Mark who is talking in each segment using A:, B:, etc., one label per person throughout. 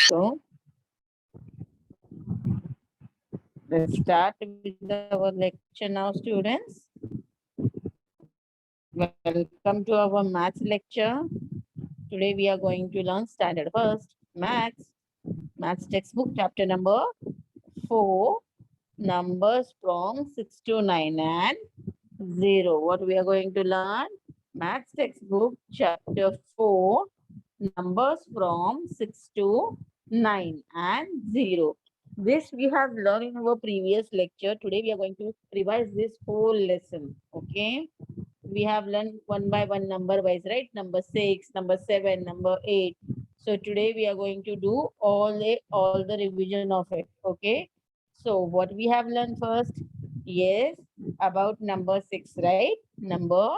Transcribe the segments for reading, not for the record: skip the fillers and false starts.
A: So let's start with our lecture now, students. Welcome to our maths lecture. Today we are going to learn standard first maths. Maths textbook chapter number 4, numbers from 6 to 9 and 0. What we are going to learn? Maths textbook chapter 4, numbers from 6 to 9 and 0. This we have learned in our previous lecture. Today we are going to revise this whole lesson. Okay. We have learned one by one number wise, right? Number 6, number 7, number 8. So today we are going to do all the revision of it. Okay. So what we have learned first? Yes, about number 6, right? Number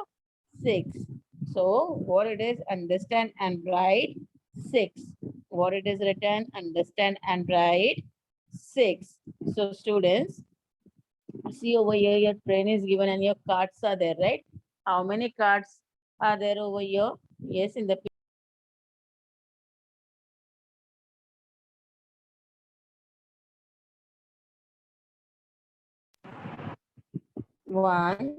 A: 6. So what it is, understand and write 6. What it is written, understand and write 6. So students, see over here, your train is given and your cards are there, right? How many cards are there over here? Yes, in the 1,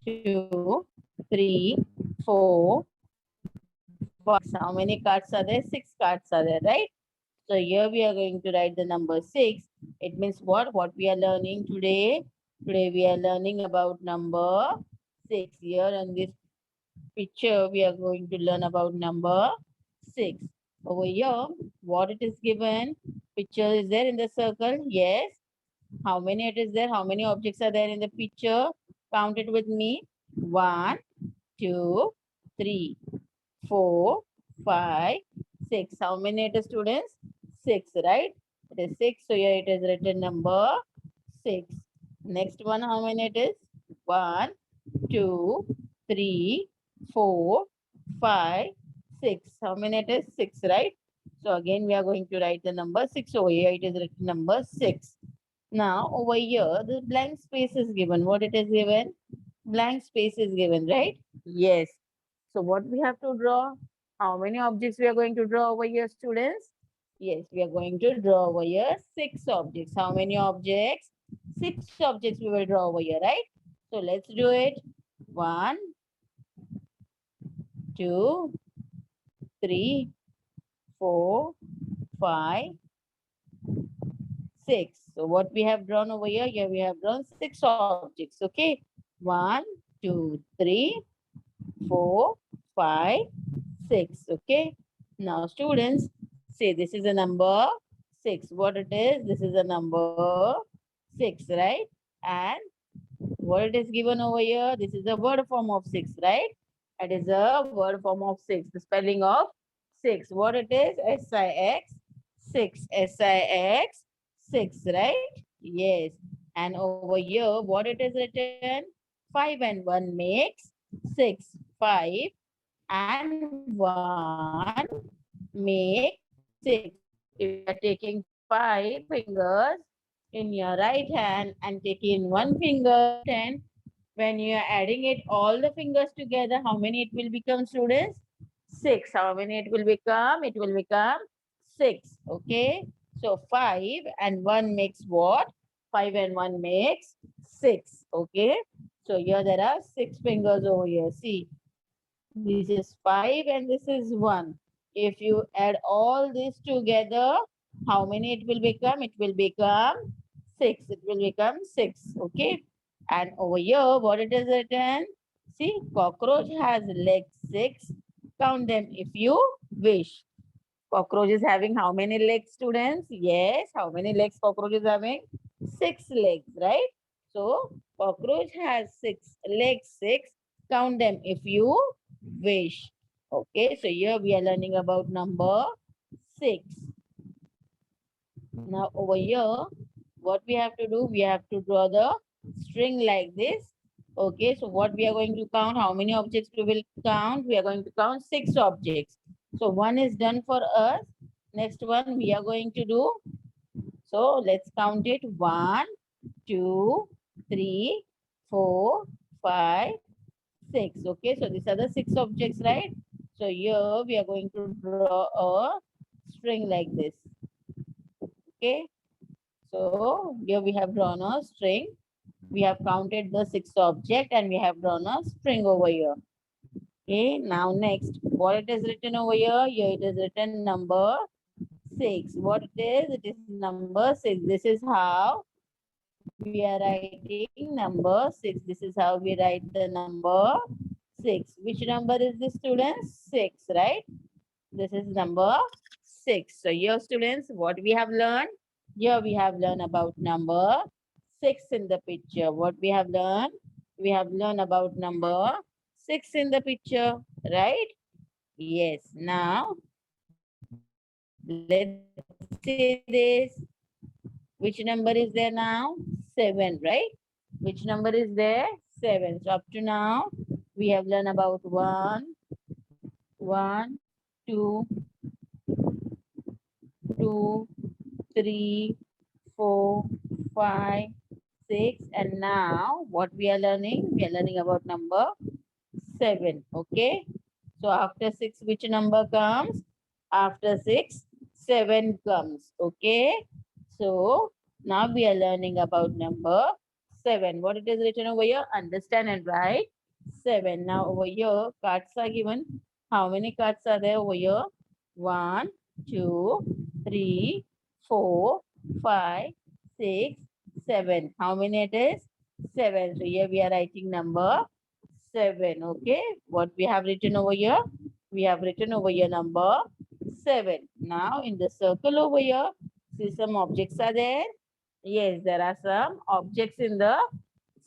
A: 2, 3, 4, 5, 6. How many cards are there? 6 cards are there, right? So here we are going to write the number 6. It means what? What we are learning today? Today we are learning about number 6. Here on this picture, we are going to learn about number 6. Over here, what it is given? Picture is there in the circle? Yes. How many it is there? How many objects are there in the picture? Count it with me. 1, 2, 3, 4, 5, 6. How many it is, students? 6, right? It is 6. So here it is written number 6. Next one, how many it is? 1, 2, 3, 4, 5, 6. How many it is? 6, right? So again, we are going to write the number 6 over here. It is written number 6. Now over here, the blank space is given. What it is given? Blank space is given, right? Yes. So what we have to draw? How many objects we are going to draw over here, students? Yes, we are going to draw over here 6 objects. How many objects? 6 objects we will draw over here, right? So let's do it. 1, 2, 3, 4, 5, 6. So what we have drawn over here? Here we have drawn 6 objects. Okay. 1, 2, 3, 4, 5, 6. Okay. Now students, say this is a number 6. What it is? This is a number 6, right? And what it is given over here? This is a word form of 6, right? It is a word form of 6. The spelling of 6. What it is? S-I-X, 6. S-I-X, 6, right? Yes. And over here, what it is written? 5 and 1 makes 6. 5 and 1 make 6. If you are taking 5 fingers in your right hand and taking one finger left hand, when you are adding it all the fingers together, how many it will become, students? 6. How many it will become? It will become 6. Okay. So 5 and 1 makes what? 5 and 1 makes 6. Okay. So here there are 6 fingers over here. See, this is 5 and this is 1. If you add all this together, how many it will become? It will become 6. It will become 6. Okay. And over here, what it is written? See, cockroach has legs 6. Count them if you wish. Cockroach is having how many legs, students? Yes. How many legs cockroach is having? 6 legs, right? So, cockroach has 6 legs, 6. Count them if you wish. Okay, so here we are learning about number 6. Now over here, what we have to do? We have to draw the string like this. Okay, so what we are going to count? How many objects we will count? We are going to count 6 objects. So one is done for us. Next one we are going to do. So let's count it. 1, 2, 3, 4, 5, 6. Okay, so these are the 6 objects, right? So here we are going to draw a string like this. Okay. So here we have drawn a string. We have counted the 6 object and we have drawn a string over here. Okay. Now next, what it is written over here? Here it is written number 6. What it is? It is number 6. This is how we are writing number 6. This is how we write the number 6. Which number is this, students? 6, right? This is number 6. So here, students, what we have learned? Here we have learned about number 6 in the picture. What we have learned? We have learned about number 6 in the picture, right? Yes. Now, let's see this. Which number is there now? 7, right? Which number is there? 7. So up to now, we have learned about 1, 2, 2, 3, 4, 5, 6. And now what we are learning? We are learning about number 7. Okay. So after 6, which number comes? After 6, 7 comes. Okay. So now we are learning about number 7. What it is written over here? Understand and write 7. Now over here, cards are given. How many cards are there over here? 1, 2, 3, 4, 5, 6, 7. How many it is? 7. So here we are writing number 7. Okay. What we have written over here? We have written over here number 7. Now in the circle over here, see some objects are there. Yes, there are some objects in the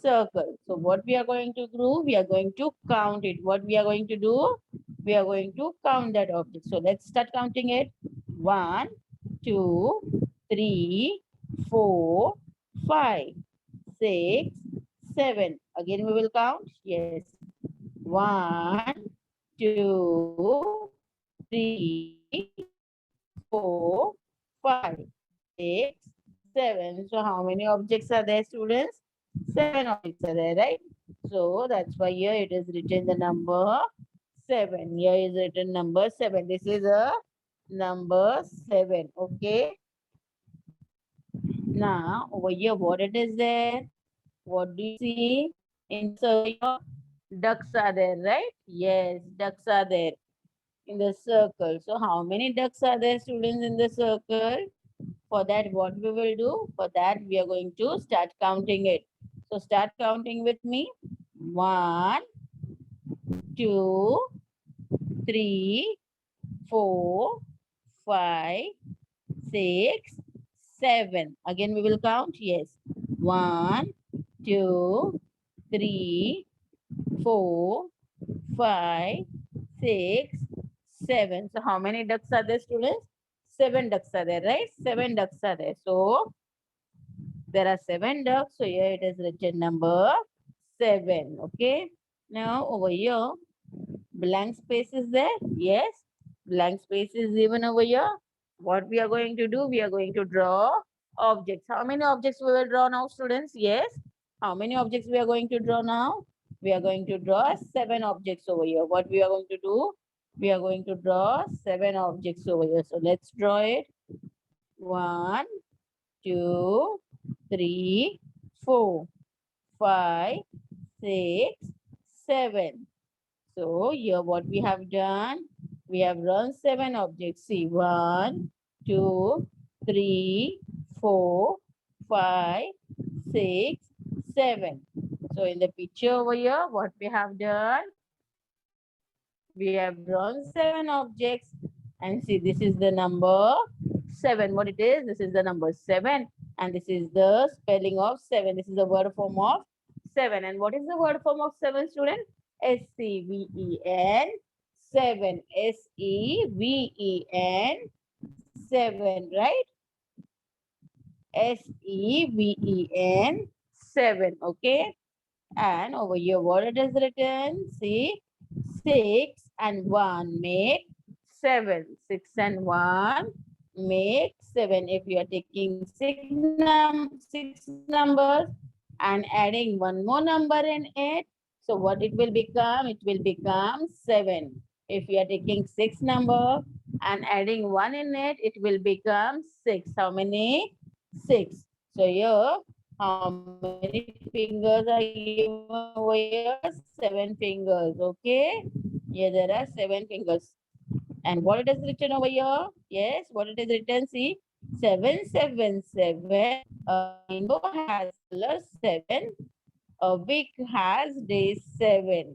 A: circle. So what we are going to do? We are going to count it. What we are going to do? We are going to count that object. So let's start counting it. 1, 2, 3, 4, 5, 6, 7. Again we will count. Yes. 1, 2, 3, 4, 5, 6, 7. So how many objects are there, students? 7 objects are there, right? So that's why here it is written the number 7. Here is written number 7. This is a number 7. Okay. Now over here, what it is there? What do you see in the circle? Ducks are there, right? Yes, ducks are there in the circle. So how many ducks are there, students, in the circle? For that, what we will do? For that, we are going to start counting it. So start counting with me. 1, 2, 3, 4, 5, 6, 7. Again, we will count. Yes. 1, 2, 3, 4, 5, 6, 7. So how many ducks are there, students? 7 ducks are there, right? 7 ducks are there. So there are 7 ducks. So here it is written number 7. Okay. Now over here, blank space is there. Yes. Blank space is given over here. What we are going to do? We are going to draw objects. How many objects we will draw now, students? Yes. How many objects we are going to draw now? We are going to draw 7 objects over here. What we are going to do? We are going to draw 7 objects over here. So let's draw it. 1, 2, 3, 4, 5, 6, 7. So here what we have done, we have drawn 7 objects. See, 1, 2, 3, 4, 5, 6, 7. So in the picture over here, what we have done, we have drawn 7 objects. And see, this is the number 7. What it is? This is the number 7. And this is the spelling of 7. This is the word form of 7. And what is the word form of 7, student? S-E-V-E-N 7. S-E-V-E-N 7, right? S-E-V-E-N 7. Okay. And over here, what it is written? See, 6 and 1 make 7. 6 and 1 make 7. If you are taking 6 numbers and adding one more number in it, so what it will become? It will become 7. If you are taking 6 number and adding 1 in it, it will become 6. How many? 6. So here, how many fingers are given over here? 7 fingers. Okay. Here there are 7 fingers. And what it is written over here? Yes, what it is written? See, 777. A rainbow has color 7. A week has days 7.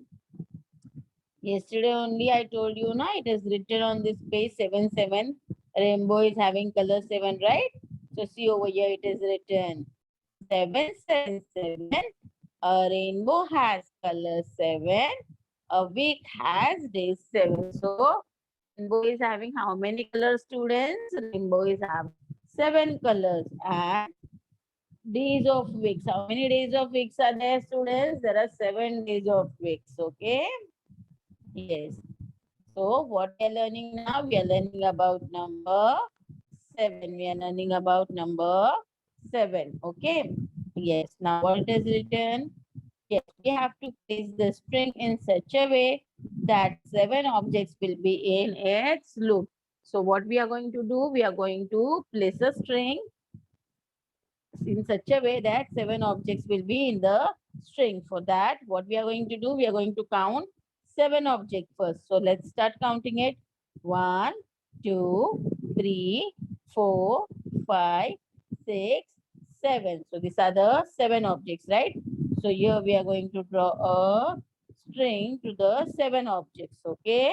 A: Yesterday only I told you, na, it is written on this page 7 7. Rainbow is having color 7, right? So see over here, it is written 777. A rainbow has color 7. A week has days 7. So rainbow is having how many colors, students? Rainbow is having 7 colors. And days of weeks. How many days of weeks are there, students? There are 7 days of weeks. Okay. Yes. So what we are learning now? We are learning about number 7. We are learning about number 7. Okay. Yes. Now what it is written? Yes, we have to place the string in such a way that 7 objects will be in its loop. So what we are going to do? We are going to place a string in such a way that 7 objects will be in the string. For that, what we are going to do, we are going to count 7 objects first. So let's start counting it. 1, 2, 3, 4, 5, 6, 7. So these are the 7 objects, right? So here we are going to draw a string to the 7 objects. Okay.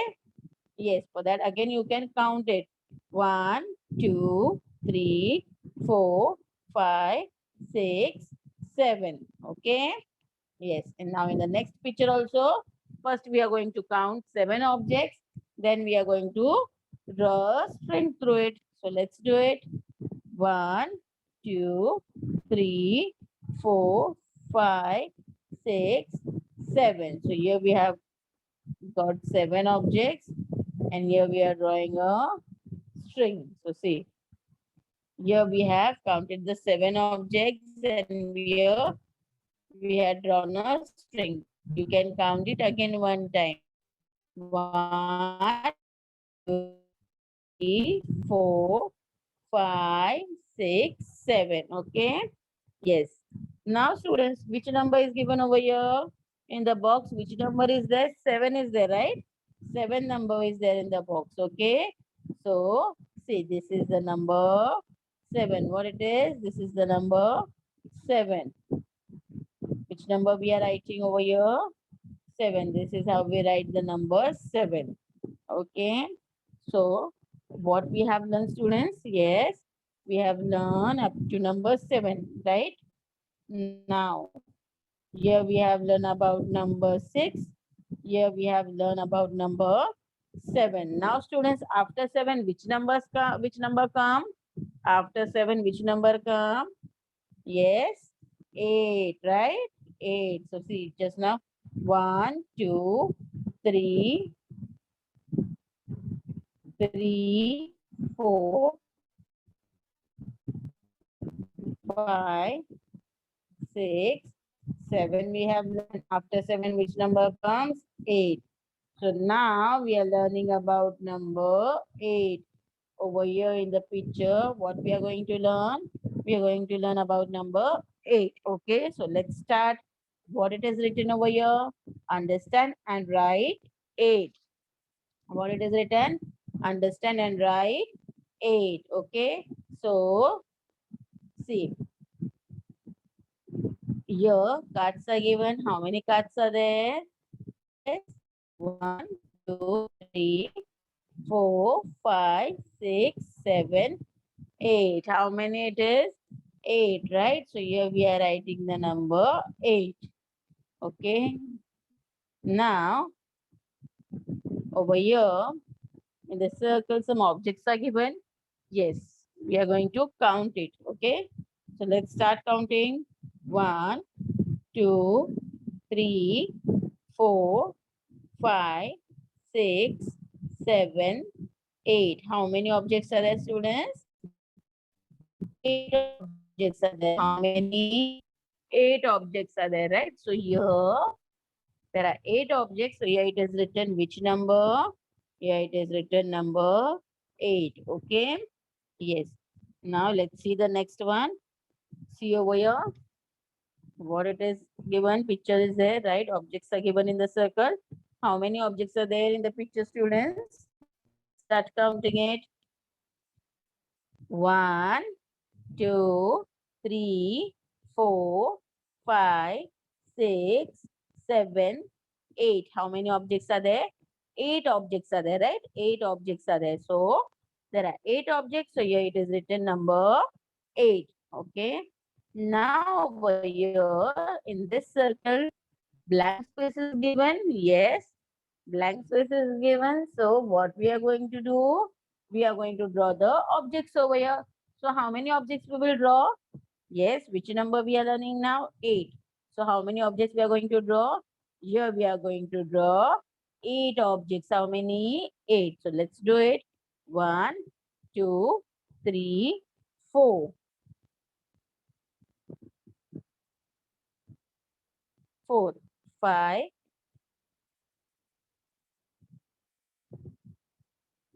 A: Yes, for that again you can count it. 1, 2, 3, 4, 5, 6, 7. Okay. Yes. And now in the next picture also, first we are going to count 7 objects. Then we are going to draw a string through it. So let's do it. 1, 2, 3, 4, 5, 6, 7. So here we have got 7 objects. And here we are drawing a string. So see, here we have counted the 7 objects and here we had drawn a string. You can count it again one time. 1, 2, 3, 4, 5, 6, 7. Okay. Yes. Now students, which number is given over here? In the box, which number is there? 7 is there, right? 7 number is there in the box. Okay. So, see, this is the number 7. What it is? This is the number 7. Which number we are writing over here? 7. This is how we write the number 7. Okay. So, what we have learned, students? Yes, we have learned up to number 7, right? Now, here we have learned about number 6. Here we have learned about number 7. Now, students, after 7, which numbers come? Which number come? After 7, which number come? Yes, 8, right? 8. So, see, just now, 1, 2, 3, 3, 4, 5, 6, 7 we have learned. After 7, which number comes? 8. So now we are learning about number 8. Over here in the picture, what we are going to learn? We are going to learn about number 8. Okay, so let's start. What it is written over here? Understand and write 8. What it is written? Understand and write 8. Okay, so see, here, cards are given. How many cards are there? Yes. 1, 2, 3, 4, 5, 6, 7, 8. How many it is? 8, right? So here we are writing the number 8. Okay. Now, over here, in the circle, some objects are given. Yes, we are going to count it. Okay. So let's start counting. 1, 2, 3, 4, 5, 6, 7, 8. How many objects are there, students? 8 objects are there. How many? 8 objects are there, right? So here, there are 8 objects. So here it is written which number? Here it is written number 8. Okay. Yes. Now let's see the next one. See over here what it is given. Picture is there, right? Objects are given in the circle. How many objects are there in the picture, students? Let's start counting it. 1, 2, 3, 4, 5, 6, 7, 8. How many objects are there? 8 objects are there, right? 8 objects are there. So there are 8 objects. So here it is written number 8. Okay. Now over here in this circle, blank space is given. Yes, blank space is given. So what we are going to do? We are going to draw the objects over here. So how many objects we will draw? Yes, which number we are learning now? 8. So how many objects we are going to draw? Here we are going to draw 8 objects. How many? 8. So let's do it. 1, 2, 3, 4. 4, 5.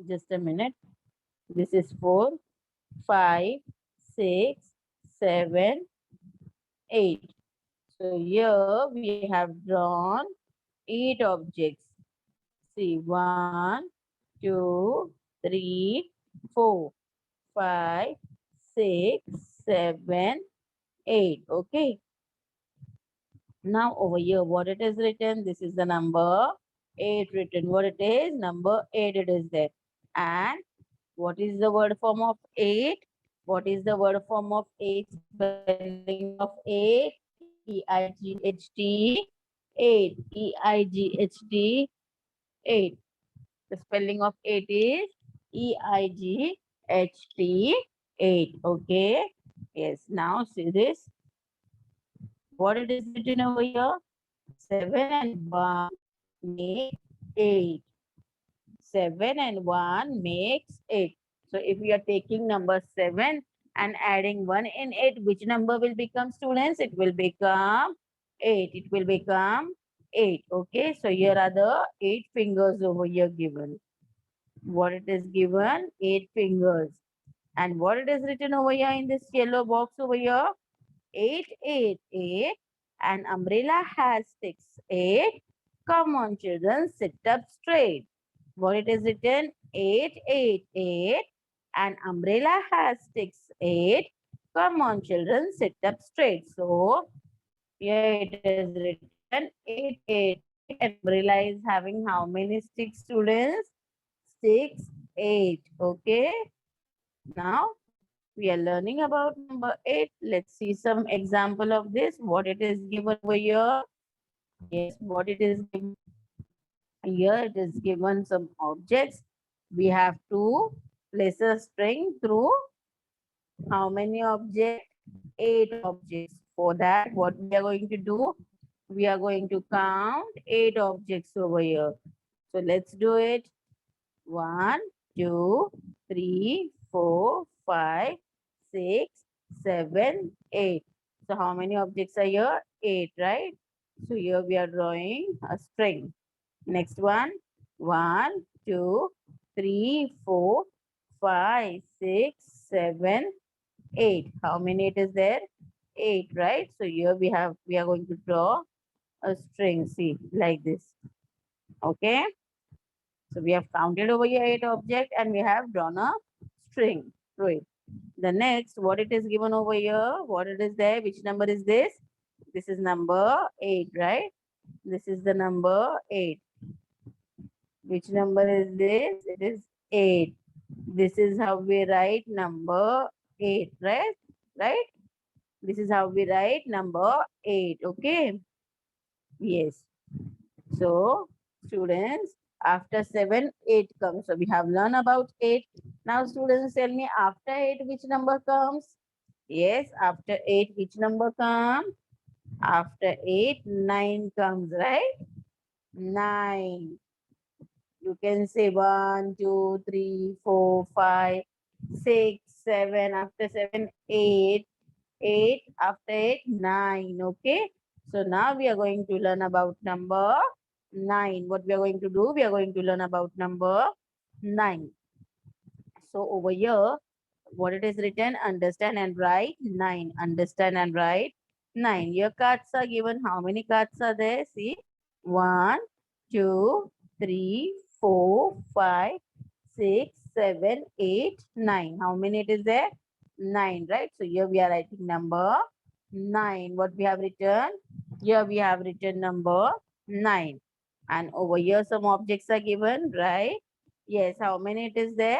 A: Just a minute. This is 4, 5, 6, 7, 8. So here we have drawn 8 objects. See, 1, 2, 3, 4, 5, 6, 7, 8. Okay. Now over here, what it is written? This is the number 8 written. What it is? Number 8 it is there. And what is the word form of 8? What is the word form of 8? Spelling of 8? E-I-G-H-T. 8. E-I-G-H-T. 8. The spelling of 8 is E-I-G-H-T. 8. Okay. Yes. Now see this. What it is written over here? 7 and 1 make 8. 7 and 1 makes 8. So if we are taking number 7 and adding 1 in it, which number will become, students? It will become 8. It will become 8. Okay. So here are the 8 fingers over here given. What it is given? 8 fingers. And what it is written over here in this yellow box over here? 8, 8, 8. An umbrella has sticks. 8. Come on, children, sit up straight. What it is written? 8, 8, 8. An umbrella has sticks. 8. Come on, children, sit up straight. So, here it is written 8, 8, 8. An umbrella is having how many sticks, students? 6, 8. Okay. Now, we are learning about number 8. Let's see some example of this. What it is given over here. Yes, what it is given. Here it is given some objects. We have to place a string through how many objects? 8 objects. For that, what we are going to do? We are going to count 8 objects over here. So let's do it. 1, 2, 3, 4, 5, 6, 7, 8. So how many objects are here? 8, right? So here we are drawing a string. Next one. 1, 2, 3, 4, 5, 6, 7, 8. How many it is there? 8, right? So here we are going to draw a string. See, like this. Okay. So we have counted over here 8 objects and we have drawn a string through it. The next, what it is given over here, what it is there, which number is this? This is number 8, right? This is the number 8. Which number is this? It is 8. This is how we write number 8, right? Right? This is how we write number 8, okay? Yes. So, students, after 7, 8 comes. So, we have learned about 8. Now, students, tell me after 8, which number comes? Yes, after 8, which number comes? After 8, 9 comes, right? 9. You can say 1, 2, 3, 4, 5, 6, 7. After 7, 8. 8. After 8, 9. Okay. So now we are going to learn about number 9. What we are going to do? We are going to learn about number 9. So over here, what it is written, understand and write 9. Understand and write 9. Your cards are given. How many cards are there? See, 1, 2, 3, 4, 5, 6, 7, 8, 9. How many it is there? 9, right? So here we are writing number 9. What we have written? Here we have written number 9. And over here some objects are given, right? Yes, how many it is there?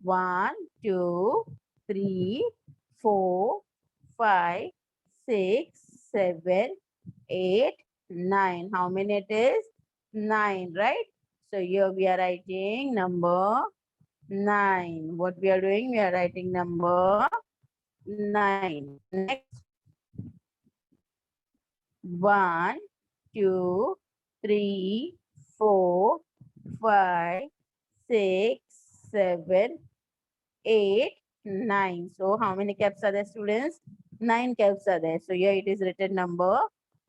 A: 1, 2, 3, 4, 5, 6, 7, 8, 9. How many it is? 9, right? So here we are writing number 9. What we are doing? We are writing number 9. Next, 1, 2, 3, 4, 5, 6, 7, 8, 9. So how many caps are there, students? 9 caps are there. So here it is written number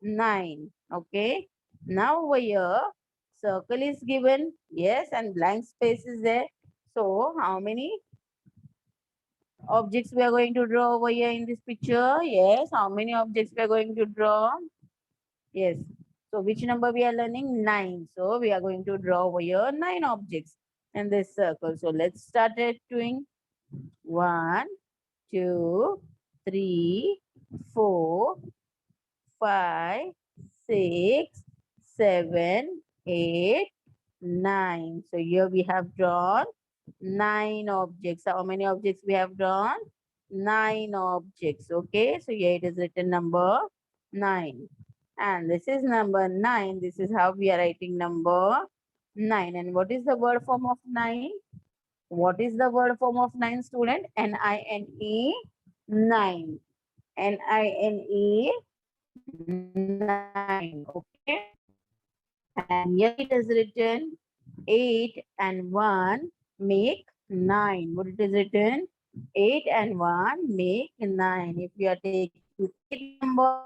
A: 9. Okay. Now over here, circle is given. Yes, and blank space is there. So how many objects we are going to draw over here in this picture? Yes, how many objects we are going to draw? Yes. So which number we are learning? 9. So we are going to draw over here 9 objects in this circle. So let's start it doing 1, 2, 3, 4, 5, 6, 7, 8, 9. So here we have drawn 9 objects. How many objects we have drawn? 9 objects. Okay. So here it is written number 9. And this is number 9. This is how we are writing number 9. And what is the word form of 9? What is the word form of 9, student? N-I-N-E, 9. N-I-N-E, 9. Okay. And here it is written 8 and 1 make 9. What it is written? 8 and 1 make 9. If you are taking 8 number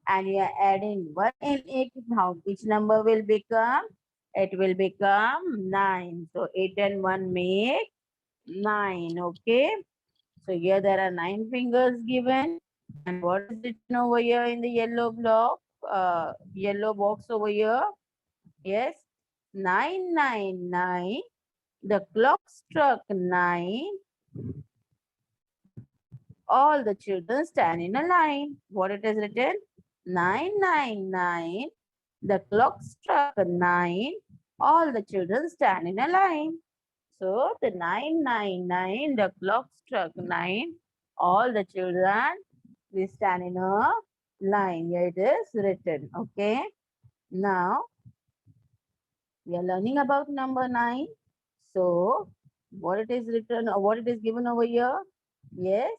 A: and you are adding 1 in it, how each number will become? It will become 9. So 8 and 1 make 9. Okay. So here there are 9 fingers given. And what is written over here in the yellow block? Yellow box over here? Yes. 999. The clock struck 9. All the children stand in a line. What it is written? 999. The clock struck 9. All the children stand in a line. So the 999, the clock struck 9. All the children, we stand in a line. Here it is written. Okay. Now we are learning about number 9. So what it is written or what it is given over here? Yes,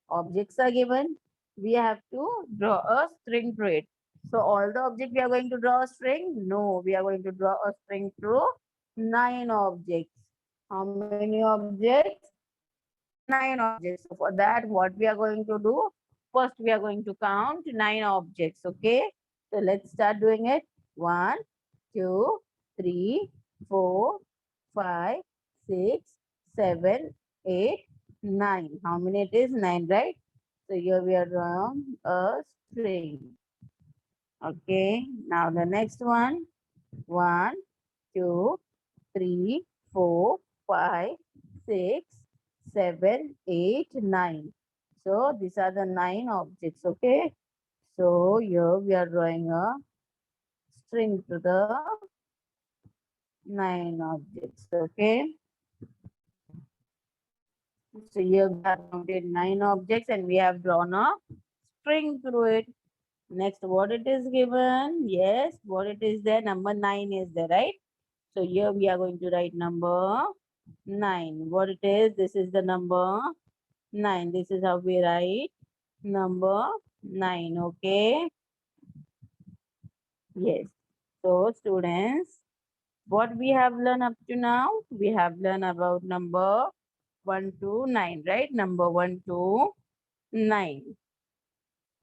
A: objects are given. We have to draw a string to it. So all the objects we are going to draw a string? No, we are going to draw a string through 9 objects. How many objects? 9 objects. So for that, what we are going to do? First, we are going to count 9 objects. Okay. So let's start doing it. 1, 2, 3, 4, 5, 6, 7, 8, 9. How many it is? 9, right? So here we are drawing a string. Okay. Now the next one. 1, 2, 3, 4, 5, 6, 7, 8, 9. So these are the 9 objects. Okay. So here we are drawing a string to the 9 objects. Okay. So here we have counted 9 objects and we have drawn a string through it. Next, what it is given? Yes, what it is there? Number 9 is there, right? So here we are going to write number 9. What it is? This is the number 9. This is how we write number 9. Okay. Yes. So students, what we have learned up to now? We have learned about number 1 to 9, right? Number 1 to 9.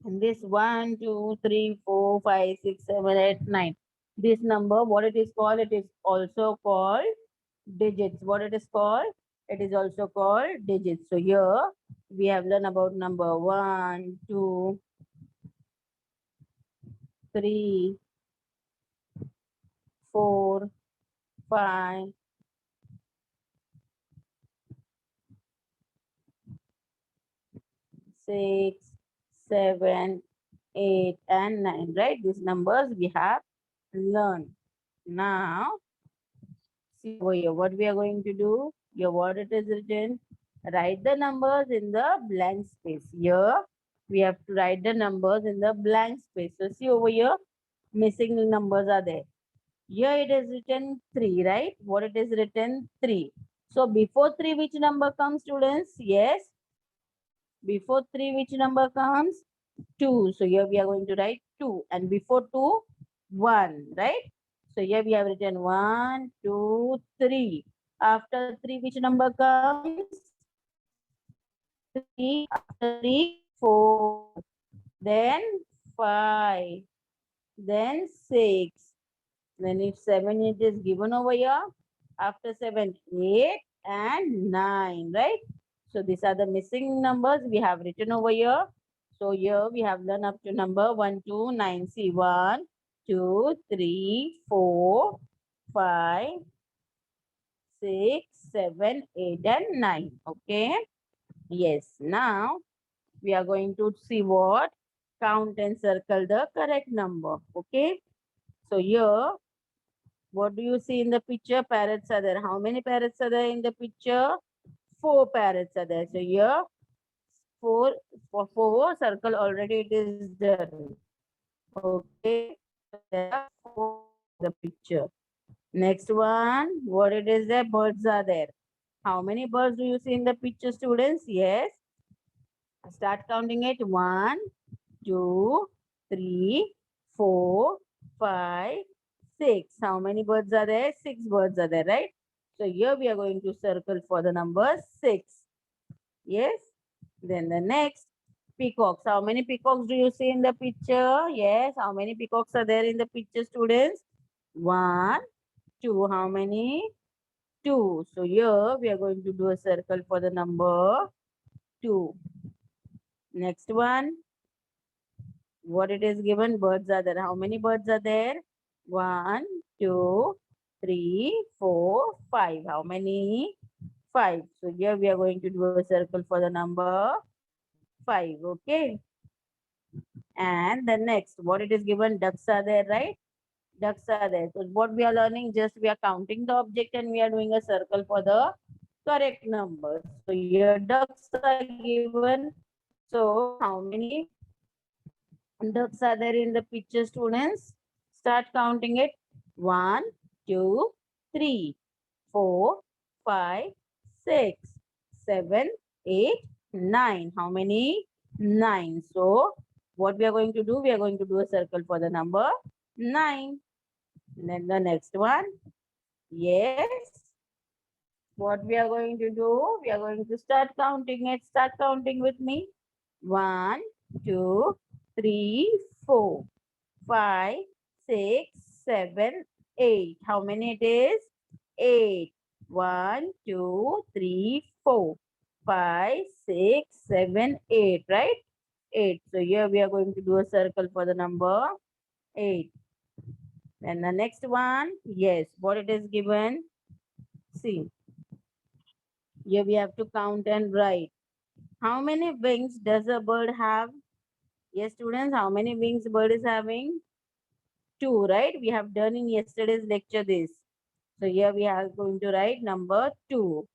A: And this 1, 2, 3, 4, 5, 6, 7, 8, 9. This number, what it is called? It is also called digits. What it is called? It is also called digits. So here we have learned about number 1, 2, 3, 4, 5, 6, 7, 8, and 9. Right? These numbers we have learned. Now, see over here what we are going to do. Here what it is written. Write the numbers in the blank space. Here we have to write the numbers in the blank space. So see over here, missing numbers are there. Here it is written 3, right? What it is written 3. So before 3, which number comes, students? Yes. Before 3, which number comes? 2. So here we are going to write 2. And before 2, 1, right? So here we have written 1, 2, 3. After 3, which number comes? 3. After 3, 4. Then 5. Then 6. Then if 7 it is given over here, after 7, 8 and 9, right? So these are the missing numbers we have written over here. So here we have learned up to number 1 to 9. See 1, 2, 3, 4, 5, 6, 7, 8 and 9. Okay. Yes. Now we are going to see what? Count and circle the correct number. Okay. So here what do you see in the picture? Parrots are there. How many parrots are there in the picture? 4 parrots are there. So here, 4 for 4 circle already it is done. Okay. So there are 4 parrots in the picture. Next one, what it is there? Birds are there. How many birds do you see in the picture, students? Yes. Start counting it. 1, 2, 3, 4, 5, 6. How many birds are there? 6 birds are there, right? So here we are going to circle for the number 6. Yes. Then the next, peacocks. How many peacocks do you see in the picture? Yes. How many peacocks are there in the picture, students? 1, 2. How many? 2. So here we are going to do a circle for the number 2. Next one. What it is given? Birds are there. How many birds are there? 1, 2, 3, 4, 5. How many? 5. So here we are going to do a circle for the number 5. Okay. And the next, what it is given? Ducks are there, right? Ducks are there. So what we are learning, just we are counting the object and we are doing a circle for the correct number. So here ducks are given. So how many ducks are there in the picture, students? Start counting it. 1, 2, 3, 4, 5, 6, 7, 8, 9. How many? 9. So what we are going to do? We are going to do a circle for the number 9. And then the next one. Yes. What we are going to do? We are going to start counting it. Start counting with me. 1, 2, 3, 4, 5, 6, 7, 8. How many it is? 8. 1, 2, 3, 4, 5, 6, 7, 8. Right? 8. So here we are going to do a circle for the number 8. And the next one, yes, what it is given? See, here we have to count and write. How many wings does a bird have? Yes, students, how many wings bird is having? 2, right? We have done in yesterday's lecture this. So here we are going to write number 2.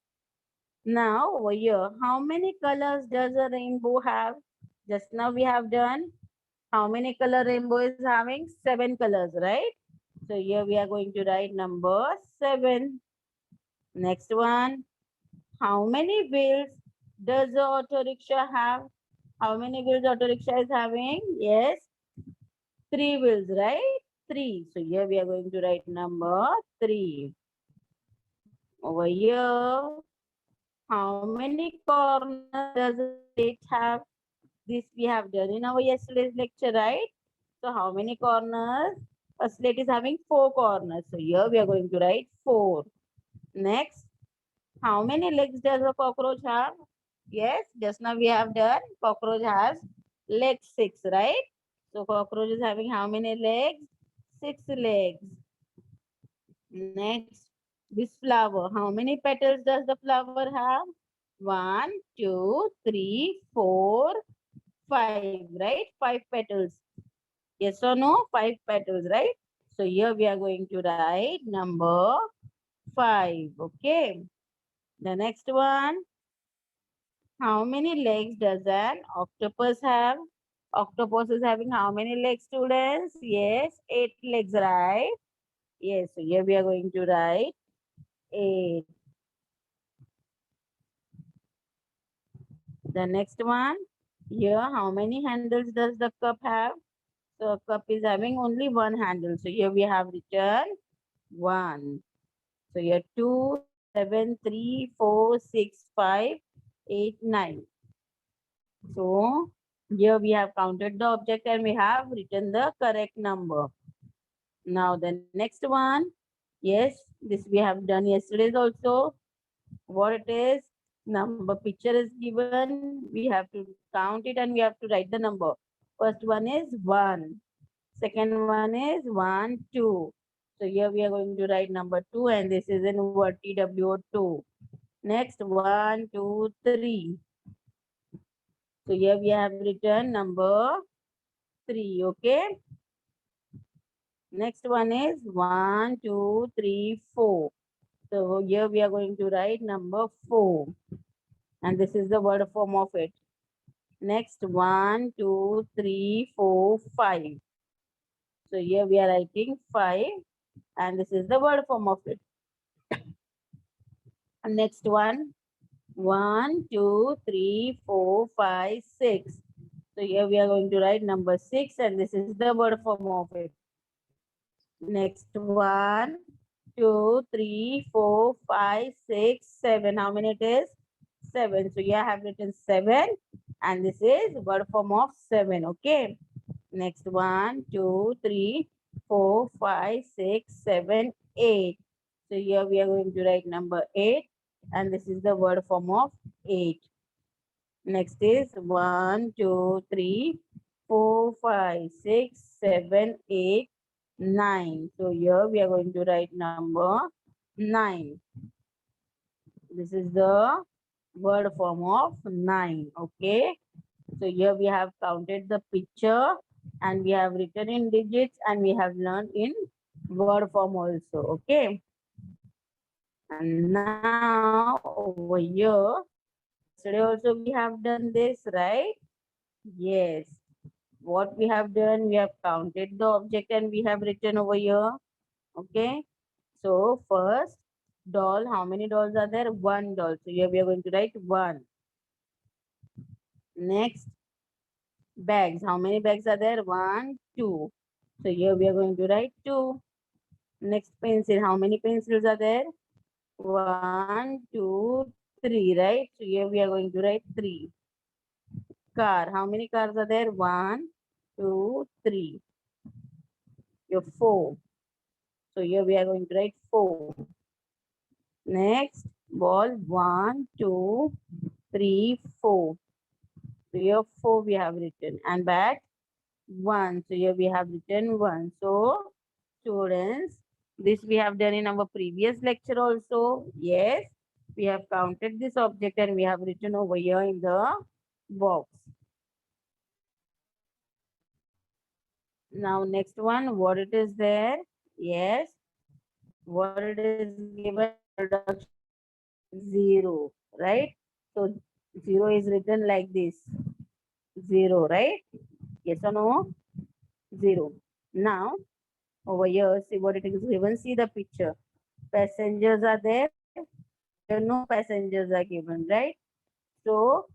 A: Now over here, how many colors does a rainbow have? Just now we have done. How many color rainbow is having? 7 colors, right? So here we are going to write number 7. Next one. How many wheels does the auto rickshaw have? How many wheels auto rickshaw is having? Yes, 3 wheels, right? 3. So here we are going to write number 3. Over here, how many corners does a slate have? This we have done in our yesterday's lecture, right? So how many corners? A slate is having 4 corners. So here we are going to write 4. Next, How many legs does a cockroach have? Yes, just now we have done. Cockroach has legs 6, right? So cockroach is having how many legs? 6 legs. Next, this flower. How many petals does the flower have? One, two, three, four, five, right? Five petals. Yes or no? Five petals, right? So here we are going to write number 5. Okay. The next one. How many legs does an octopus have? Octopus is having how many legs, students? Yes, 8 legs, right? Yes, so here we are going to write 8. The next one, here how many handles does the cup have? So a cup is having only one handle. So here we have written 1. So here 2, 7, 3, 4, 6, 5, 8, 9. So here we have counted the object and we have written the correct number. Now the next one, yes, this we have done yesterday's also. What it is, number picture is given, we have to count it and we have to write the number. First one is 1, second one is 1, 2. So here we are going to write number 2 and this is in word TWO2. Next 1, 2, 3. So here we have written number 3. Okay. Next one is 1, 2, 3, 4. So here we are going to write number 4. And this is the word form of it. Next 1, 2, 3, 4, 5. So here we are writing 5. And this is the word form of it. And next one, 1, 2, 3, 4, 5, 6. So here we are going to write number 6 and this is the word form of it. Next 1, 2, 3, 4, 5, 6, 7. How many it is? 7. So here I have written 7 and this is word form of 7. Okay. Next 1, 2, 3, 4, 5, 6, 7, 8. So here we are going to write number 8 and this is the word form of 8. Next is 1, 2, 3, 4, 5, 6, 7, 8, 9. So here we are going to write number 9. This is the word form of 9. Okay. So here we have counted the picture and we have written in digits and we have learned in word form also. Okay. And now over here, yesterday also we have done this, right? Yes. What we have done, we have counted the object and we have written over here. Okay. So first, doll, how many dolls are there? One doll. So here we are going to write 1. Next, bags. How many bags are there? 1, 2. So here we are going to write 2. Next, pencil. How many pencils are there? 1, 2, 3, right? So here we are going to write 3. Car. How many cars are there? 1, 2, 3. Your 4. So here we are going to write 4. Next, ball. 1, 2, 3, 4. So here 4 we have written. And bat 1. So here we have written 1. So students, this we have done in our previous lecture also. Yes, we have counted this object and we have written over here in the box. Now next one, what it is there? Yes, what it is given introduction 0, right? So 0 is written like this. 0, right? Yes or no? 0. Now over here, see what it is given. See the picture. Passengers are there. Here no passengers are given, right? So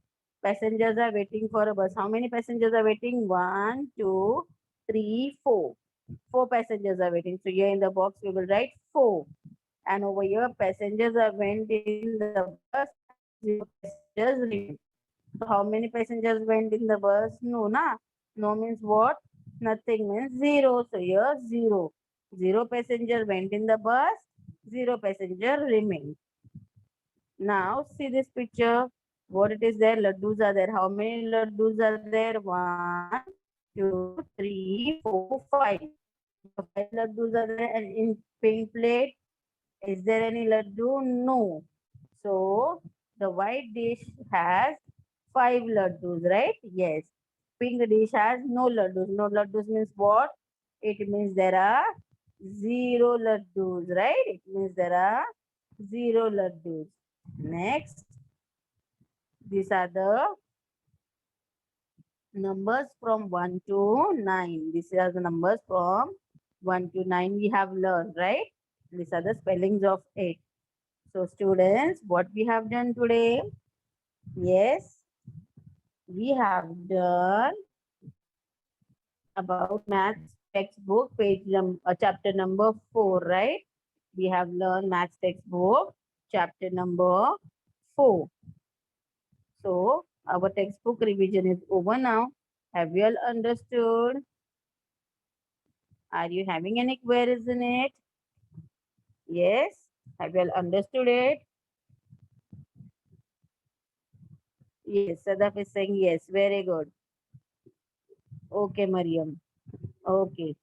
A: passengers are waiting for a bus. How many passengers are waiting? 1, 2, 3, 4. 4 passengers are waiting. So here in the box we will write 4. And over here passengers are went in the bus and 0 passengers remain. So how many passengers went in the bus? No, na. No means what? Nothing means 0. So here 0. 0 passenger went in the bus. 0 passenger remained. Now see this picture. What it is there? Laddus are there. How many laddus are there? One, two, three, four, five. The five laddus are there. And in pink plate, is there any laddu? No. So the white dish has five laddus, right? Yes. Pink dish has no laddus. No laddus means what? It means there are zero laddus, right? It means there are zero laddus. Next, these are the numbers from 1 to 9. These are the numbers from 1 to 9 we have learned, right? These are the spellings of 8. So students, what we have done today? Yes, we have done about maths textbook chapter number 4, right? We have learned maths textbook chapter number 4. So our textbook revision is over now. Have you all understood? Are you having any queries in it? Yes. Have you all understood it? Yes. Sadaf is saying yes. Very good. Okay, Mariam. Okay.